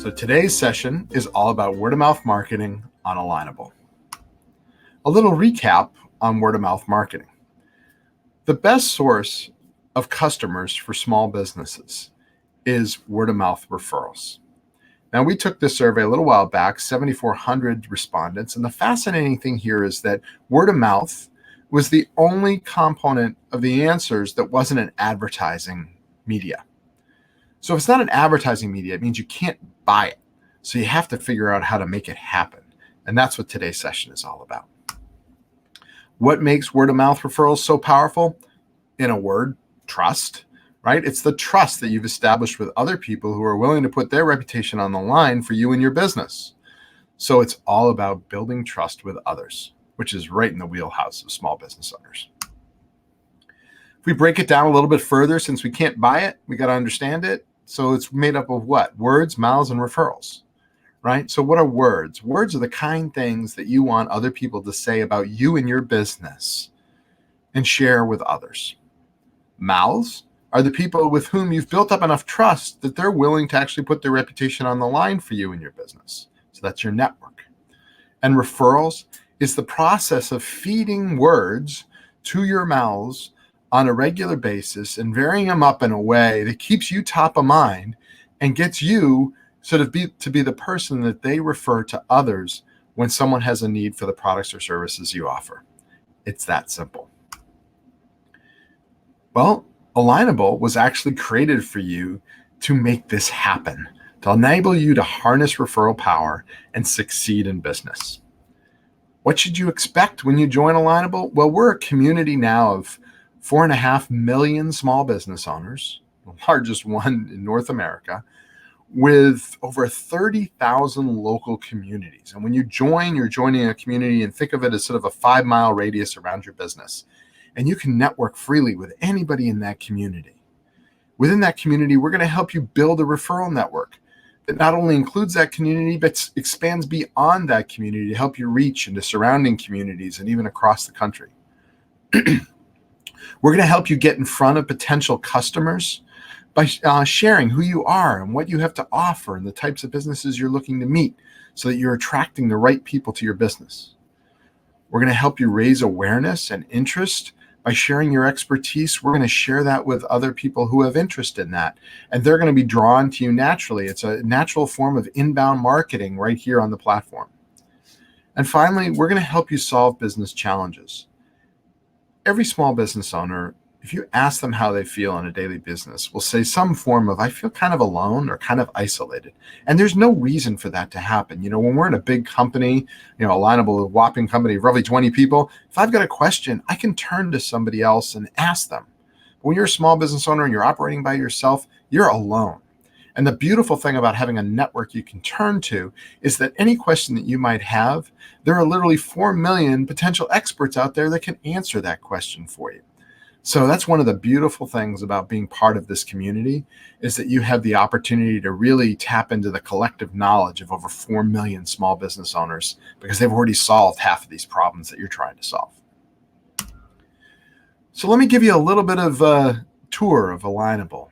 So today's session is all about word-of-mouth marketing on Alignable. A little recap on word-of-mouth marketing. The best source of customers for small businesses is word-of-mouth referrals. Now, we took this survey a little while back, 7,400 respondents, and the fascinating thing here is that word-of-mouth was the only component of the answers that wasn't an advertising media. So if it's not an advertising media, it means you can't buy it. So you have to figure out how to make it happen. And that's what today's session is all about. What makes word-of-mouth referrals so powerful? In a word, trust, right? It's the trust that you've established with other people who are willing to put their reputation on the line for you and your business. So it's all about building trust with others, which is right in the wheelhouse of small business owners. If we break it down a little bit further, since we can't buy it, we got to understand it. So it's made up of what? Words, mouths, and referrals, right? So what are words? Words are the kind things that you want other people to say about you and your business and share with others. Mouths are the people with whom you've built up enough trust that they're willing to actually put their reputation on the line for you and your business. So that's your network. And referrals is the process of feeding words to your mouths on a regular basis and varying them up in a way that keeps you top of mind and gets you to be the person that they refer to others when someone has a need for the products or services you offer. It's that simple. Well, Alignable was actually created for you to make this happen, to enable you to harness referral power and succeed in business. What should you expect when you join Alignable? Well, we're a community now of 4.5 million small business owners, the largest one in North America, with over 30,000 local communities. And when you join, you're joining a community, and think of it as sort of a 5-mile radius around your business. And you can network freely with anybody in that community. Within that community, we're going to help you build a referral network that not only includes that community, but expands beyond that community to help you reach into surrounding communities and even across the country. We're going to help you get in front of potential customers by sharing who you are and what you have to offer and the types of businesses you're looking to meet so that you're attracting the right people to your business. We're going to help you raise awareness and interest by sharing your expertise. We're going to share that with other people who have interest in that, and they're going to be drawn to you naturally. It's a natural form of inbound marketing right here on the platform. And finally, we're going to help you solve business challenges. Every small business owner, if you ask them how they feel in a daily business, will say some form of, I feel kind of alone or kind of isolated. And there's no reason for that to happen. When we're in a big company, Alignable, a whopping company of roughly 20 people, if I've got a question, I can turn to somebody else and ask them. But when you're a small business owner and you're operating by yourself, you're alone. And the beautiful thing about having a network you can turn to is that any question that you might have, there are literally 4 million potential experts out there that can answer that question for you. So that's one of the beautiful things about being part of this community, is that you have the opportunity to really tap into the collective knowledge of over 4 million small business owners, because they've already solved half of these problems that you're trying to solve. So let me give you a little bit of a tour of Alignable.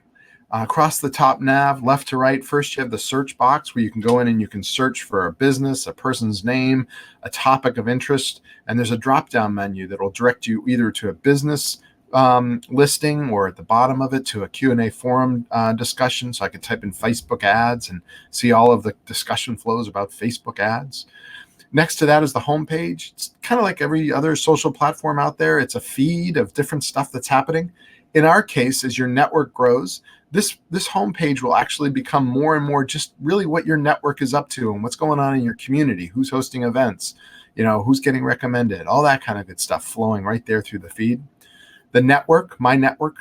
Across the top nav, left to right, first you have the search box where you can go in and you can search for a business, a person's name, a topic of interest, and there's a drop-down menu that will direct you either to a business listing, or at the bottom of it to a Q&A forum discussion. So I could type in Facebook ads and see all of the discussion flows about Facebook ads. Next to that is the homepage. It's kind of like every other social platform out there. It's a feed of different stuff that's happening. In our case, as your network grows, this homepage will actually become more and more just really what your network is up to and what's going on in your community, who's hosting events, who's getting recommended, all that kind of good stuff flowing right there through the feed. The network, my network,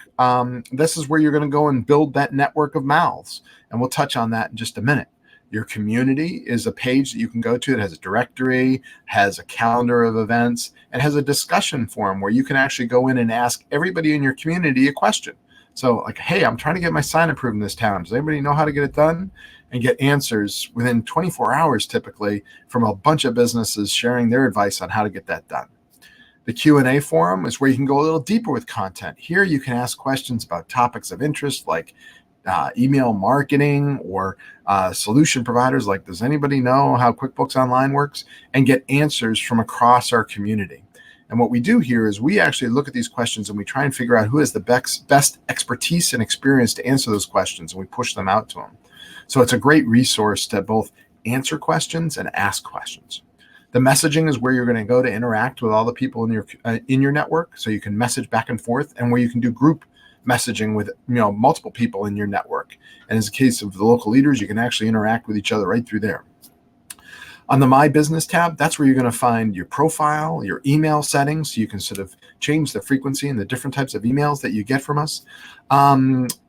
this is where you're going to go and build that network of mouths. And we'll touch on that in just a minute. Your community is a page that you can go to that has a directory, has a calendar of events, and has a discussion forum where you can actually go in and ask everybody in your community a question. So like, hey, I'm trying to get my sign approved in this town. Does anybody know how to get it done? And get answers within 24 hours typically from a bunch of businesses sharing their advice on how to get that done. The Q&A forum is where you can go a little deeper with content. Here you can ask questions about topics of interest like email marketing or solution providers like, does anybody know how QuickBooks Online works? And get answers from across our community. And what we do here is we actually look at these questions and we try and figure out who has the best expertise and experience to answer those questions, and we push them out to them. So it's a great resource to both answer questions and ask questions. The messaging is where you're going to go to interact with all the people in your network, so you can message back and forth, and where you can do group messaging with multiple people in your network. And in the case of the local leaders, you can actually interact with each other right through there. On the My Business tab, that's where you're going to find your profile, your email settings, so you can sort of change the frequency and the different types of emails that you get from us.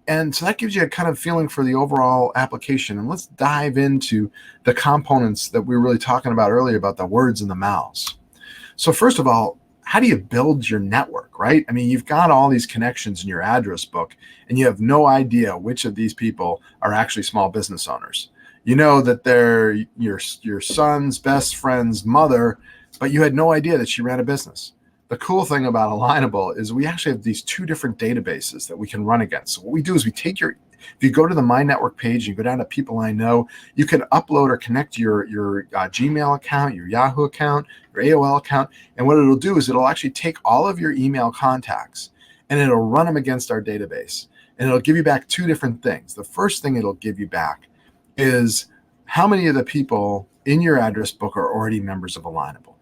And so that gives you a kind of feeling for the overall application. And let's dive into the components that we were really talking about earlier about the words and the mouths. So first of all, how do you build your network, right? I mean, you've got all these connections in your address book, and you have no idea which of these people are actually small business owners. You know that they're your son's best friend's mother, but you had no idea that she ran a business. The cool thing about Alignable is we actually have these two different databases that we can run against. So what we do is we take if you go to the My Network page, you go down to People I Know, you can upload or connect your Gmail account, your Yahoo account, your AOL account. And what it'll do is it'll actually take all of your email contacts and it'll run them against our database. And it'll give you back two different things. The first thing it'll give you back is how many of the people in your address book are already members of Alignable.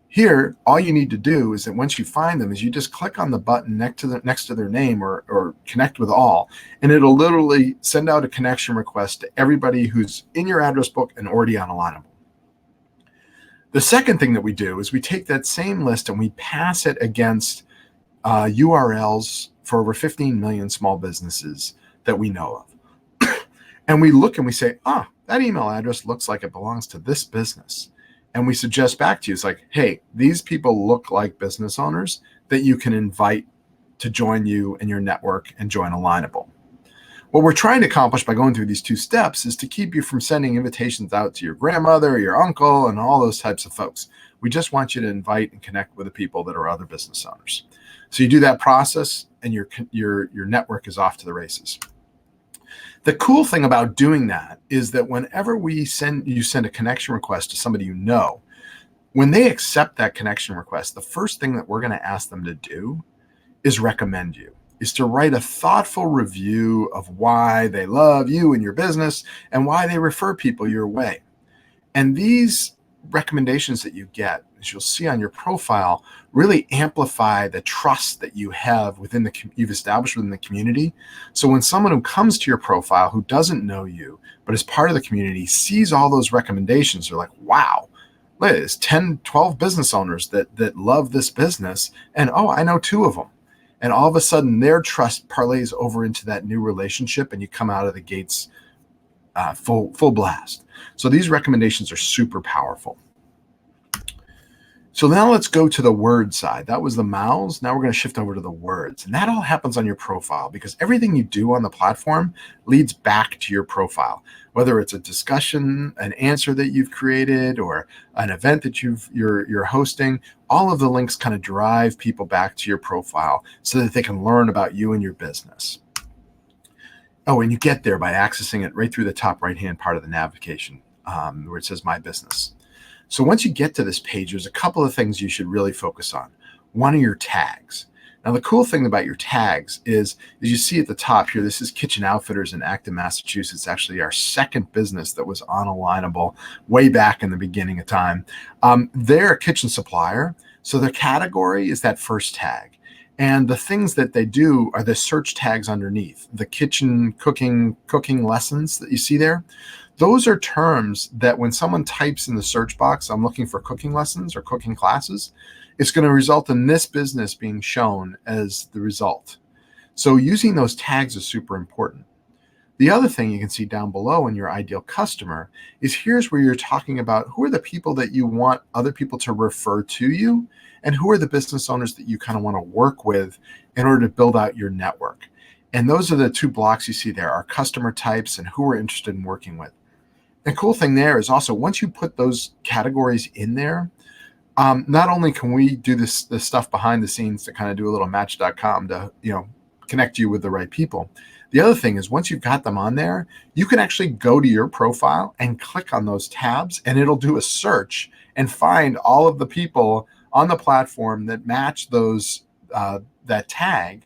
Here, all you need to do is that once you find them is you just click on the button next to their name or connect with all, and it'll literally send out a connection request to everybody who's in your address book and already on Alignable. The second thing that we do is we take that same list and we pass it against URLs for over 15 million small businesses that we know of. And we look and we say, that email address looks like it belongs to this business. And we suggest back to you, it's like, hey, these people look like business owners that you can invite to join you in your network and join Alignable. What we're trying to accomplish by going through these two steps is to keep you from sending invitations out to your grandmother, your uncle, and all those types of folks. We just want you to invite and connect with the people that are other business owners. So you do that process and your network is off to the races. The cool thing about doing that is that whenever you send a connection request to somebody you know, when they accept that connection request, the first thing that we're going to ask them to do is recommend you, is to write a thoughtful review of why they love you and your business and why they refer people your way. And these recommendations that you get, as you'll see on your profile, really amplify the trust that you have you've established within the community. So when someone who comes to your profile who doesn't know you, but is part of the community, sees all those recommendations, they're like, wow, look, there's 10, 12 business owners that love this business. And I know two of them. And all of a sudden their trust parlays over into that new relationship and you come out of the gates full blast. So these recommendations are super powerful. So now let's go to the word side. That was the mouths. Now we're going to shift over to the words. And that all happens on your profile because everything you do on the platform leads back to your profile, whether it's a discussion, an answer that you've created, or an event that you're hosting. All of the links kind of drive people back to your profile so that they can learn about you and your business. And you get there by accessing it right through the top right-hand part of the navigation where it says My Business. So once you get to this page, there's a couple of things you should really focus on. One are your tags. Now, the cool thing about your tags is, as you see at the top here, this is Kitchen Outfitters in Acton, Massachusetts, actually our second business that was on Alignable way back in the beginning of time. They're a kitchen supplier, so their category is that first tag. And the things that they do are the search tags underneath, the kitchen cooking lessons that you see there. Those are terms that when someone types in the search box, I'm looking for cooking lessons or cooking classes, it's going to result in this business being shown as the result. So using those tags is super important. The other thing you can see down below in your ideal customer is here's where you're talking about who are the people that you want other people to refer to you, and who are the business owners that you kind of want to work with in order to build out your network. And those are the two blocks you see there, our customer types and who we're interested in working with. The cool thing there is also once you put those categories in there, not only can we do this stuff behind the scenes to kind of do a little match.com to connect you with the right people, The other thing is once you've got them on there, you can actually go to your profile and click on those tabs, and it'll do a search and find all of the people on the platform that match that tag,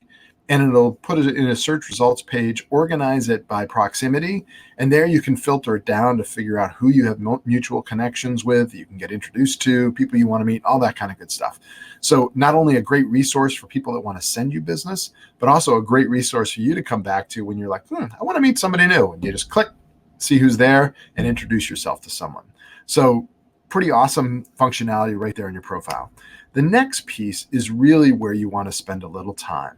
and it'll put it in a search results page, organize it by proximity, and there you can filter it down to figure out who you have mutual connections with, you can get introduced to, people you want to meet, all that kind of good stuff. So not only a great resource for people that want to send you business, but also a great resource for you to come back to when you're like, I want to meet somebody new, and you just click, see who's there, and introduce yourself to someone. So pretty awesome functionality right there in your profile. The next piece is really where you want to spend a little time.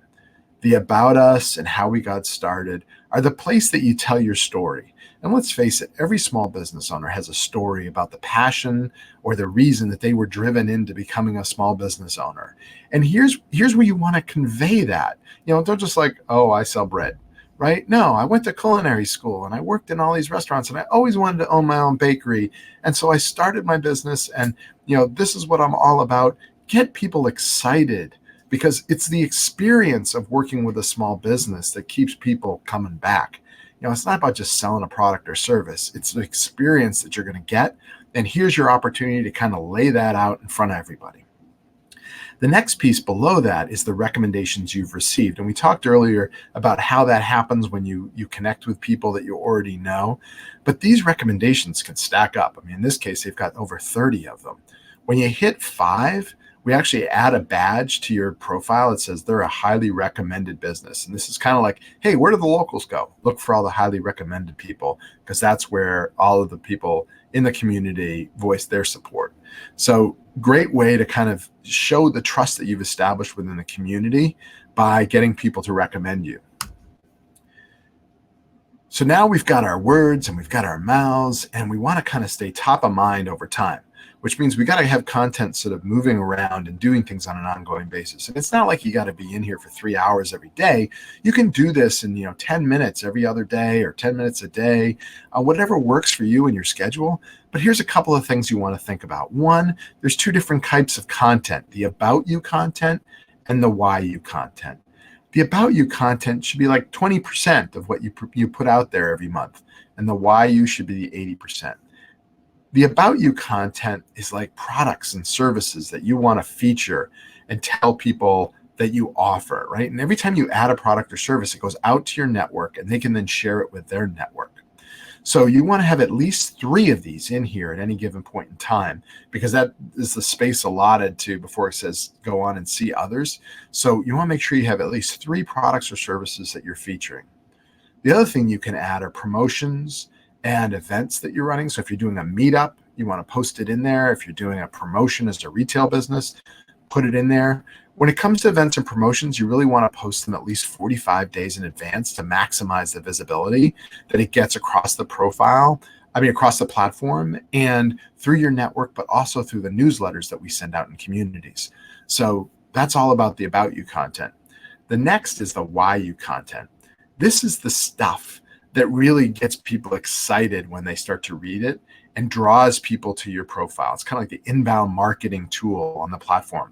The about us and how we got started are the place that you tell your story. And let's face it, every small business owner has a story about the passion or the reason that they were driven into becoming a small business owner. And here's where you want to convey that. Don't just like, oh, I sell bread, right? No, I went to culinary school and I worked in all these restaurants and I always wanted to own my own bakery. And so I started my business, and this is what I'm all about. Get people excited, because it's the experience of working with a small business that keeps people coming back. It's not about just selling a product or service. It's the experience that you're going to get. And here's your opportunity to kind of lay that out in front of everybody. The next piece below that is the recommendations you've received. And we talked earlier about how that happens when you connect with people that you already know. But these recommendations can stack up. I mean, in this case, they've got over 30 of them. When you hit 5, we actually add a badge to your profile that says they're a highly recommended business. And this is kind of like, hey, where do the locals go? Look for all the highly recommended people, because that's where all of the people in the community voice their support. So great way to kind of show the trust that you've established within the community by getting people to recommend you. So now we've got our words and we've got our mouths, and we want to kind of stay top of mind over time, which means we got to have content sort of moving around and doing things on an ongoing basis. And it's not like you got to be in here for 3 hours every day. You can do this in 10 minutes every other day or 10 minutes a day, whatever works for you and your schedule. But here's a couple of things you want to think about. One, there's 2 different types of content: the about you content and the why you content. The about you content should be like 20% of what you put out there every month, and the why you should be the 80%. The about you content is like products and services that you want to feature and tell people that you offer, right? And every time you add a product or service, it goes out to your network and they can then share it with their network. So you want to have at least 3 of these in here at any given point in time, because that is the space allotted to before it says go on and see others. So you want to make sure you have at least 3 products or services that you're featuring. The other thing you can add are promotions and events that you're running. So if you're doing a meetup, you want to post it in there. If you're doing a promotion as a retail business, put it in there. When it comes to events and promotions, you really want to post them at least 45 days in advance to maximize the visibility that it gets across the across the platform and through your network, but also through the newsletters that we send out in communities. So that's all about the about you content. The next is the why you content. This is the stuff that really gets people excited when they start to read it and draws people to your profile. It's kind of like the inbound marketing tool on the platform.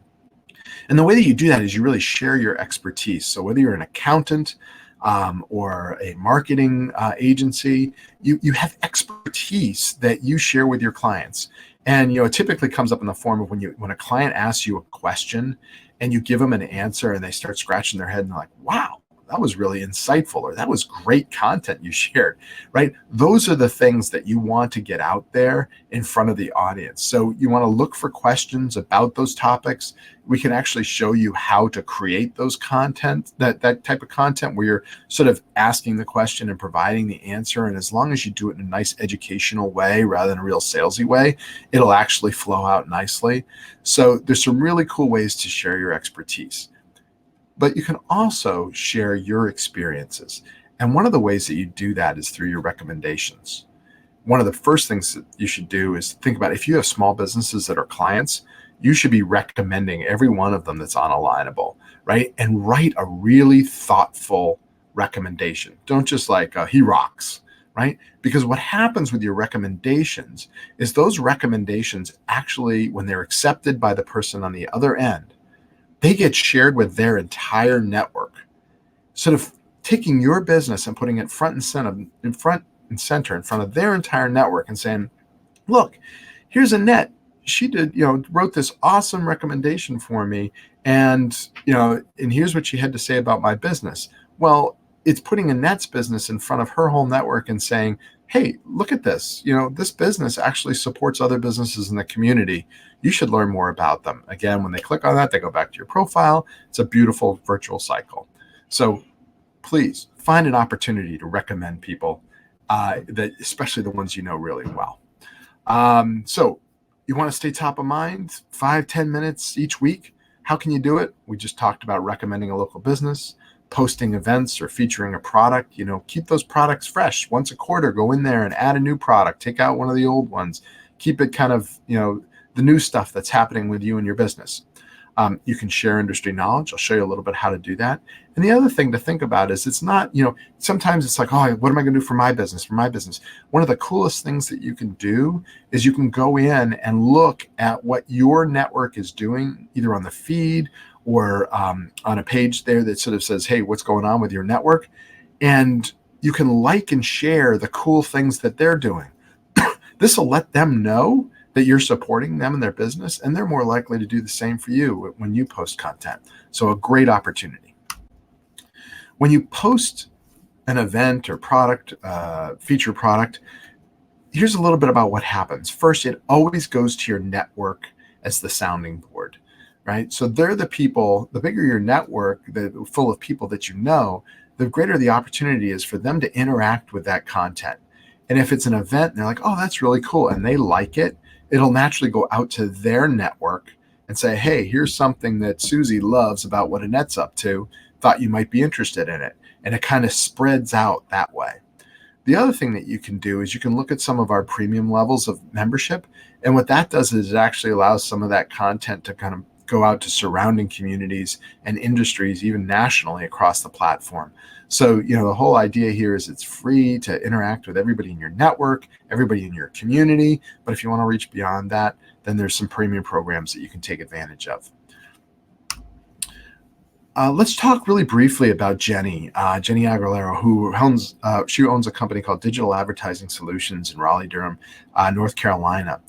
And the way that you do that is you really share your expertise. So whether you're an accountant or a marketing agency, you have expertise that you share with your clients. And it typically comes up in the form of when a client asks you a question and you give them an answer and they start scratching their head and they're like, wow, that was really insightful, or that was great content you shared, right? Those are the things that you want to get out there in front of the audience. So you want to look for questions about those topics. We can actually show you how to create those content, that type of content where you're sort of asking the question and providing the answer. And as long as you do it in a nice educational way rather than a real salesy way, it'll actually flow out nicely. So there's some really cool ways to share your expertise. But you can also share your experiences. And one of the ways that you do that is through your recommendations. One of the first things that you should do is think about, if you have small businesses that are clients, you should be recommending every one of them that's on Alignable, right? And write a really thoughtful recommendation. Don't just like, he rocks, right? Because what happens with your recommendations is those recommendations actually, when they're accepted by the person on the other end, they get shared with their entire network, sort of taking your business and putting it front and center in front of their entire network and saying, look, here's Annette. She wrote this awesome recommendation for me. And here's what she had to say about my business. Well, it's putting Annette's business in front of her whole network and saying, hey, look at this. This business actually supports other businesses in the community. You should learn more about them. Again, when they click on that, they go back to your profile. It's a beautiful virtual cycle. So please find an opportunity to recommend people, that especially the ones you know really well. So you want to stay top of mind, 5-10 minutes each week. How can you do it? We just talked about recommending a local business, posting events, or featuring a product. Keep those products fresh. Once a quarter, go in there and add a new product. Take out one of the old ones. Keep it kind of, the new stuff that's happening with you and your business. You can share industry knowledge. I'll show you a little bit how to do that. And the other thing to think about is it's not, sometimes it's like, oh, what am I going to do for my business? One of the coolest things that you can do is you can go in and look at what your network is doing, either on the feed or on a page there that sort of says, hey, what's going on with your network? And you can like and share the cool things that they're doing. This will let them know that you're supporting them in their business, and they're more likely to do the same for you when you post content. So a great opportunity. When you post an event or product, feature product, here's a little bit about what happens. First, it always goes to your network as the sounding board, right? So they're the people, the bigger your network, full of people that you know, the greater the opportunity is for them to interact with that content. And if it's an event, and they're like, oh, that's really cool, and they like it, it'll naturally go out to their network and say, hey, here's something that Susie loves about what Annette's up to. Thought you might be interested in it. And it kind of spreads out that way. The other thing that you can do is you can look at some of our premium levels of membership. And what that does is it actually allows some of that content to kind of go out to surrounding communities and industries, even nationally across the platform. So, the whole idea here is it's free to interact with everybody in your network, everybody in your community. But if you want to reach beyond that, then there's some premium programs that you can take advantage of. Let's talk really briefly about Jennie Aguilera, who owns a company called Digital Advertising Solutions in Raleigh-Durham, North Carolina.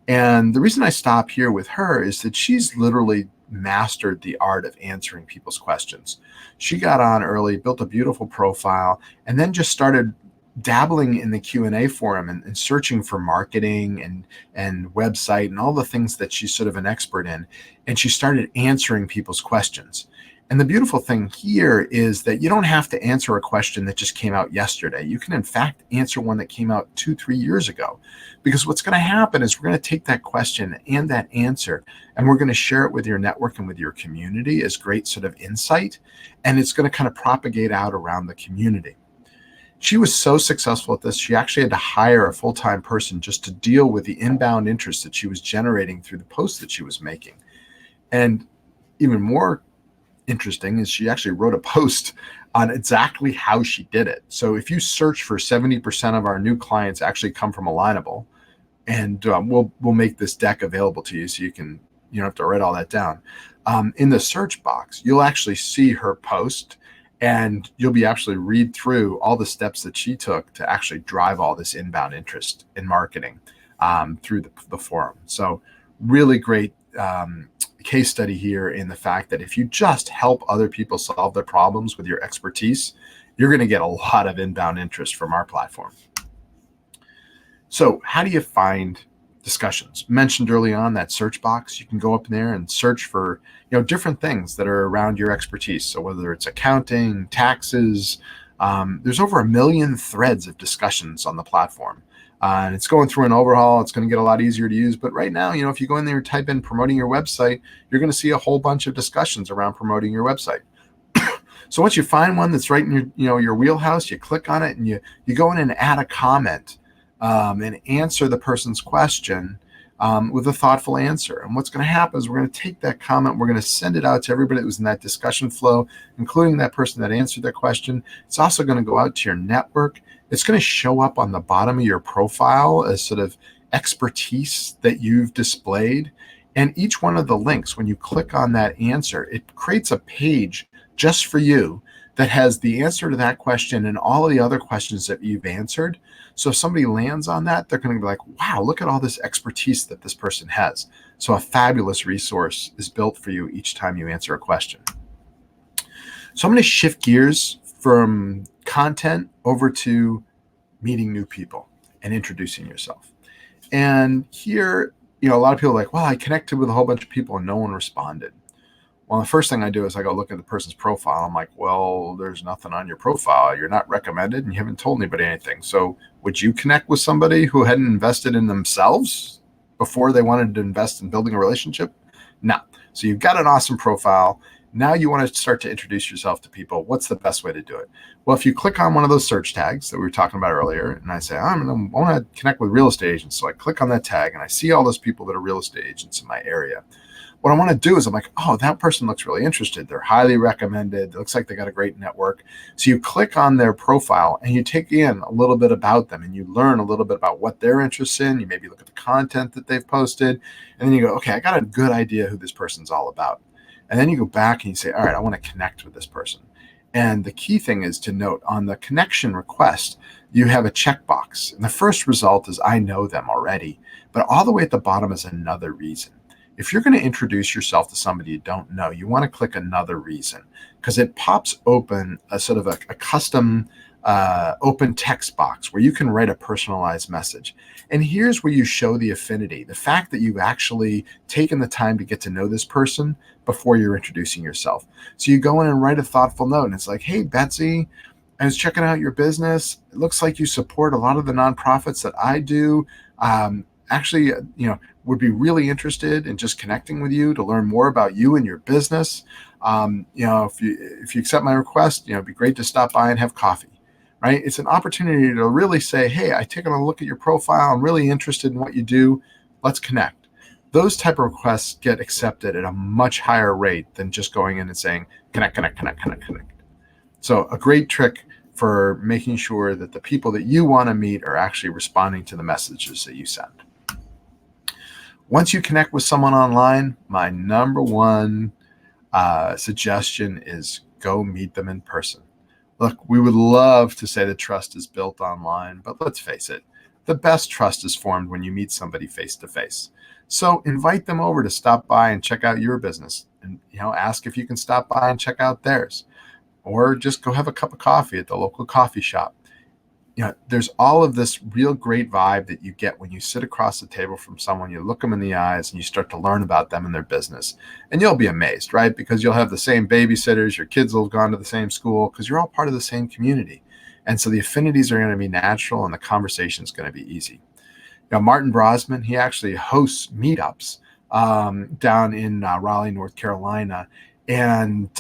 And the reason I stop here with her is that she's literally mastered the art of answering people's questions. She got on early, built a beautiful profile, and then just started dabbling in the Q&A forum and searching for marketing and website and all the things that she's sort of an expert in. And she started answering people's questions. And the beautiful thing here is that you don't have to answer a question that just came out yesterday. You can, in fact, answer one that came out 2-3 years ago. Because what's going to happen is we're going to take that question and that answer, and we're going to share it with your network and with your community as great sort of insight. And it's going to kind of propagate out around the community. She was so successful at this, she actually had to hire a full-time person just to deal with the inbound interest that she was generating through the posts that she was making. And even more interesting is she actually wrote a post on exactly how she did it. So if you search for 70% of our new clients actually come from Alignable, and we'll make this deck available to you so you don't have to write all that down. In the search box, you'll actually see her post, and you'll be actually read through all the steps that she took to actually drive all this inbound interest in marketing through the forum. So really great case study here in the fact that if you just help other people solve their problems with your expertise, you're going to get a lot of inbound interest from our platform. So how do you find discussions? Mentioned early on that search box, you can go up in there and search for different things that are around your expertise. So whether it's accounting, taxes, there's over 1 million threads of discussions on the platform. And it's going through an overhaul. It's going to get a lot easier to use. But right now, if you go in there and type in promoting your website, you're going to see a whole bunch of discussions around promoting your website. So once you find one that's right in your wheelhouse, you click on it and you go in and add a comment and answer the person's question with a thoughtful answer. And what's going to happen is we're going to take that comment, we're going to send it out to everybody that was in that discussion flow, including that person that answered that question. It's also going to go out to your network. It's going to show up on the bottom of your profile as sort of expertise that you've displayed. And each one of the links, when you click on that answer, it creates a page just for you that has the answer to that question and all of the other questions that you've answered. So if somebody lands on that, they're going to be like, wow, look at all this expertise that this person has. So a fabulous resource is built for you each time you answer a question. So I'm going to shift gears from content over to meeting new people and introducing yourself. And here, a lot of people are like, well, I connected with a whole bunch of people and no one responded. Well, the first thing I do is I go look at the person's profile. I'm like, well, there's nothing on your profile. You're not recommended and you haven't told anybody anything. So would you connect with somebody who hadn't invested in themselves before they wanted to invest in building a relationship? No. So you've got an awesome profile. Now you want to start to introduce yourself to people. What's the best way to do it? Well, if you click on one of those search tags that we were talking about earlier, and I say, I want to connect with real estate agents. So I click on that tag and I see all those people that are real estate agents in my area. What I want to do is I'm like, oh, that person looks really interested. They're highly recommended. It looks like they got a great network. So you click on their profile and you take in a little bit about them and you learn a little bit about what they're interested in. You maybe look at the content that they've posted and then you go, okay, I got a good idea who this person's all about. And then you go back and you say, all right, I want to connect with this person. And the key thing is to note on the connection request, you have a checkbox. And the first result is I know them already, but all the way at the bottom is another reason. If you're going to introduce yourself to somebody you don't know, you want to click another reason because it pops open a sort of a custom open text box where you can write a personalized message. And here's where you show the affinity, the fact that you've actually taken the time to get to know this person before you're introducing yourself. So you go in and write a thoughtful note and it's like, hey, Betsy, I was checking out your business. It looks like you support a lot of the nonprofits that I do. Actually, would be really interested in just connecting with you to learn more about you and your business. If you accept my request, it'd be great to stop by and have coffee, right? It's an opportunity to really say, hey, I've taken a look at your profile. I'm really interested in what you do. Let's connect. Those type of requests get accepted at a much higher rate than just going in and saying, connect. So a great trick for making sure that the people that you want to meet are actually responding to the messages that you send. Once you connect with someone online, my number one suggestion is go meet them in person. Look, we would love to say that trust is built online, but let's face it, the best trust is formed when you meet somebody face to face. So invite them over to stop by and check out your business and ask if you can stop by and check out theirs, or just go have a cup of coffee at the local coffee shop. There's all of this real great vibe that you get when you sit across the table from someone, you look them in the eyes and you start to learn about them and their business. And you'll be amazed, right? Because you'll have the same babysitters, your kids will have gone to the same school because you're all part of the same community. And so the affinities are going to be natural and the conversation is going to be easy. Martin Brosman, he actually hosts meetups down in Raleigh, North Carolina. And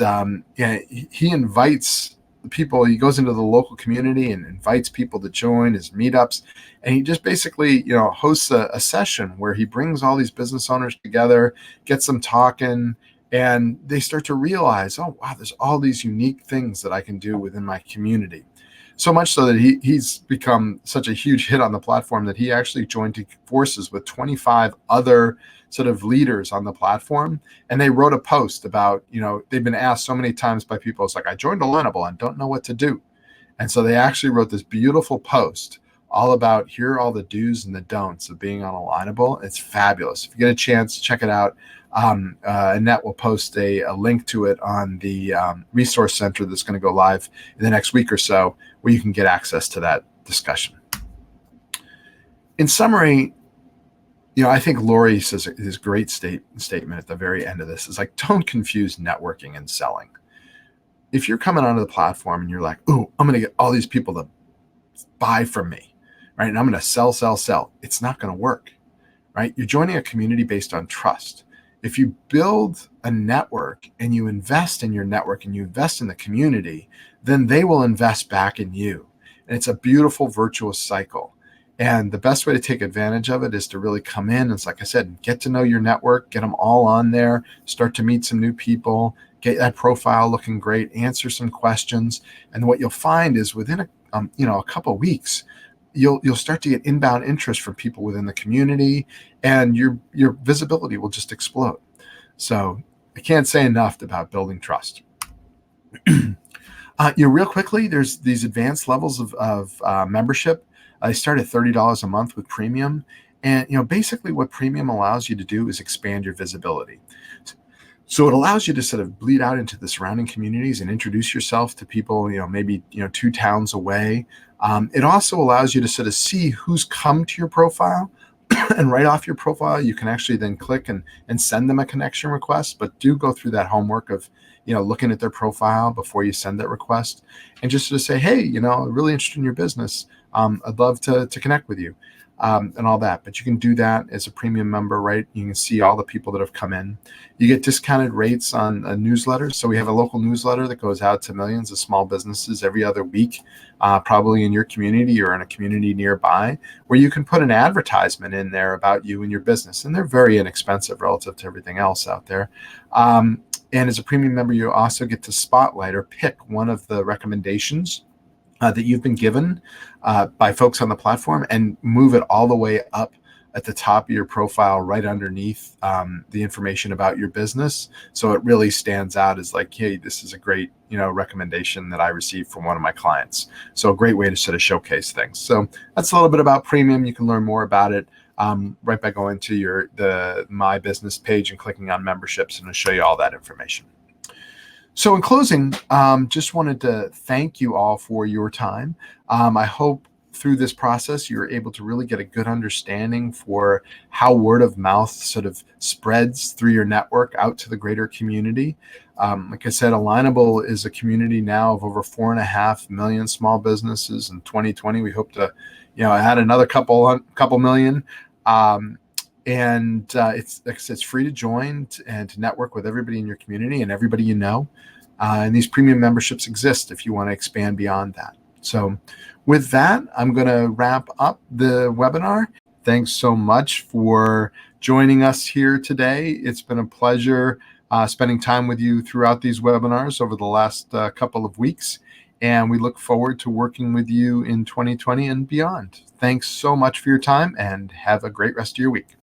he invites people, he goes into the local community and invites people to join his meetups. And he just basically, hosts a session where he brings all these business owners together, gets them talking, and they start to realize, oh, wow, there's all these unique things that I can do within my community. So much so that he's become such a huge hit on the platform that he actually joined forces with 25 other sort of leaders on the platform. And they wrote a post about, they've been asked so many times by people, it's like, I joined Alignable and don't know what to do. And so they actually wrote this beautiful post all about here are all the do's and the don'ts of being on Alignable. It's fabulous. If you get a chance, check it out. Annette will post a link to it on the resource center that's going to go live in the next week or so, where you can get access to that discussion. In summary, I think Lori says his great statement at the very end of this is like, don't confuse networking and selling. If you're coming onto the platform and you're like, ooh, I'm going to get all these people to buy from me, right? And I'm going to sell. It's not going to work, right? You're joining a community based on trust. If you build a network and you invest in your network and you invest in the community, then they will invest back in you. And it's a beautiful virtuous cycle. And the best way to take advantage of it is to really come in and, like I said, get to know your network, get them all on there, start to meet some new people, get that profile looking great, answer some questions. And what you'll find is within a couple of weeks, you'll start to get inbound interest from people within the community, and your visibility will just explode. So I can't say enough about building trust. Real quickly, there's these advanced levels of membership. They start at $30 a month with premium. And, basically what premium allows you to do is expand your visibility. So it allows you to sort of bleed out into the surrounding communities and introduce yourself to people, maybe, 2 towns away. It also allows you to sort of see who's come to your profile. And right off your profile, you can actually then click and send them a connection request, but do go through that homework of, looking at their profile before you send that request, and just sort of say, hey, really interested in your business. I'd love to connect with you, and all that. But you can do that as a premium member, right? You can see all the people that have come in. You get discounted rates on a newsletter. So we have a local newsletter that goes out to millions of small businesses every other week, probably in your community or in a community nearby, where you can put an advertisement in there about you and your business. And they're very inexpensive relative to everything else out there. And as a premium member, you also get to spotlight or pick one of the recommendations that you've been given by folks on the platform and move it all the way up at the top of your profile, right underneath the information about your business. So it really stands out as like, hey, this is a great, recommendation that I received from one of my clients. So a great way to sort of showcase things. So that's a little bit about premium. You can learn more about it right by going to the My Business page and clicking on memberships, and it'll show you all that information. So in closing, just wanted to thank you all for your time. I hope through this process, you're able to really get a good understanding for how word of mouth sort of spreads through your network out to the greater community. Like I said, Alignable is a community now of over 4.5 million small businesses. In 2020, we hope to, add another couple million. It's free to join and to network with everybody in your community and everybody you know. And these premium memberships exist if you want to expand beyond that. So with that, I'm going to wrap up the webinar. Thanks so much for joining us here today. It's been a pleasure spending time with you throughout these webinars over the last couple of weeks. And we look forward to working with you in 2020 and beyond. Thanks so much for your time, and have a great rest of your week.